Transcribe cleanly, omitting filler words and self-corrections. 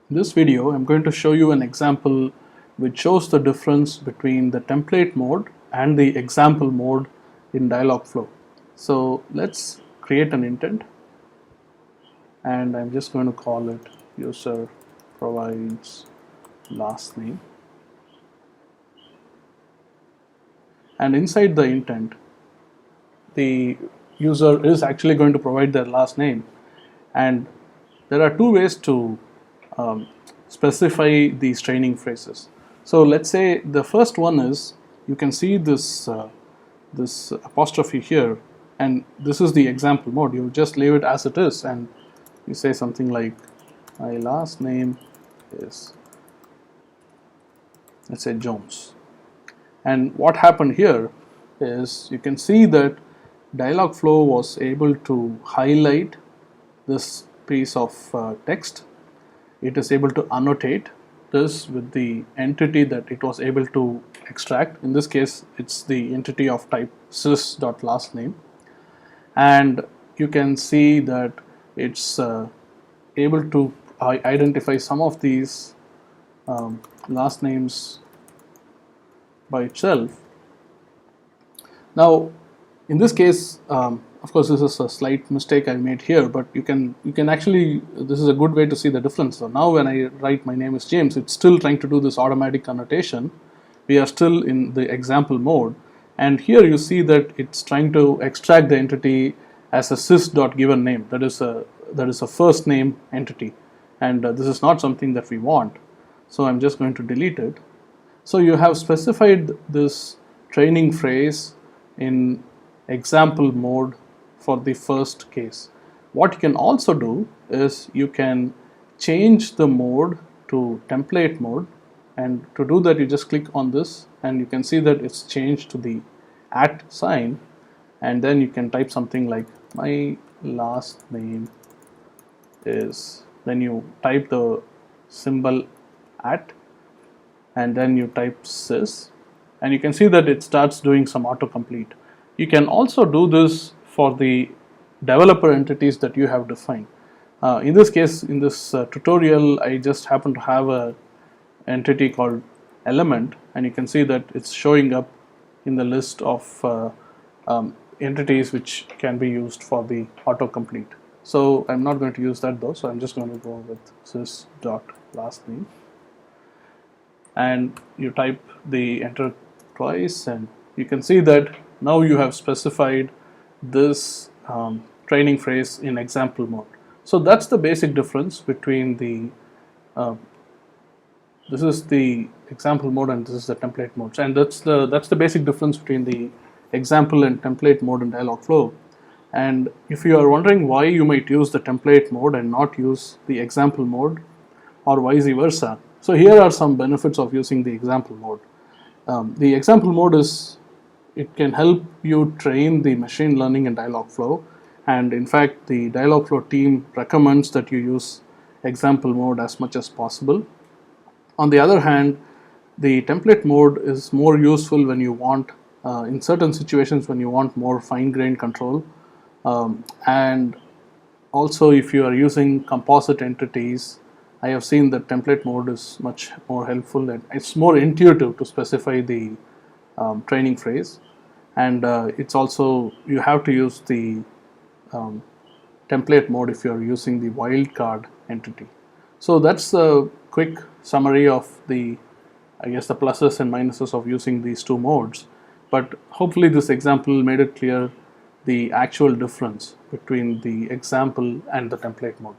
In this video, I'm going to show you an example which shows the difference between the template mode and the example mode in Dialogflow. So let's create an intent, and I'm just going to call it user provides last name. And inside the intent, the user is actually going to provide their last name, and there are two ways to specify these training phrases. So let's say the first one is, you can see this this apostrophe here, and this is the example mode. You just leave it as it is, and you say something like, my last name is, let's say, Jones. And what happened here is, you can see that Dialogflow was able to highlight this piece of text. It is able to annotate this with the entity that it was able to extract. In this case, it's the entity of type sys.lastname, and you can see that it's able to identify some of these last names by itself. Now, in this case, of course, this is a slight mistake I made here, but you can actually, this is a good way to see the difference. So now when I write my name is James, it's still trying to do this automatic annotation. We are still in the example mode, and here you see that it's trying to extract the entity as a sys.given name. That is a first name entity, and this is not something that we want. So I'm just going to delete it. So you have specified this training phrase in example mode for the first case. What you can also do is, you can change the mode to template mode, and to do that you just click on this, and you can see that it's changed to the @ sign, and then you can type something like, my last name is, then you type the symbol @ and then you type sys, and you can see that it starts doing some autocomplete. You can also do this for the developer entities that you have defined. In this case, in this tutorial, I just happen to have a entity called element, and you can see that it's showing up in the list of entities which can be used for the autocomplete. So I'm not going to use that though, so I'm just going to go with sys.lastname, and you type the enter twice, and you can see that now you have specified this training phrase in example mode. So that's the basic difference between the this is the example mode and this is the template mode, and that's the basic difference between the example and template mode in Dialogflow. And if you are wondering why you might use the template mode and not use the example mode, or vice versa, so here are some benefits of using the example mode. The example mode is, it can help you train the machine learning in Dialogflow, and in fact the Dialogflow team recommends that you use example mode as much as possible. On the other hand, the template mode is more useful when you want, in certain situations, when you want more fine-grained control, and also if you are using composite entities. I have seen that template mode is much more helpful, and it's more intuitive to specify the training phrase, and it's also, you have to use the template mode if you are using the wildcard entity. So that's a quick summary of the, I guess, the pluses and minuses of using these two modes, but hopefully this example made it clear the actual difference between the example and the template mode.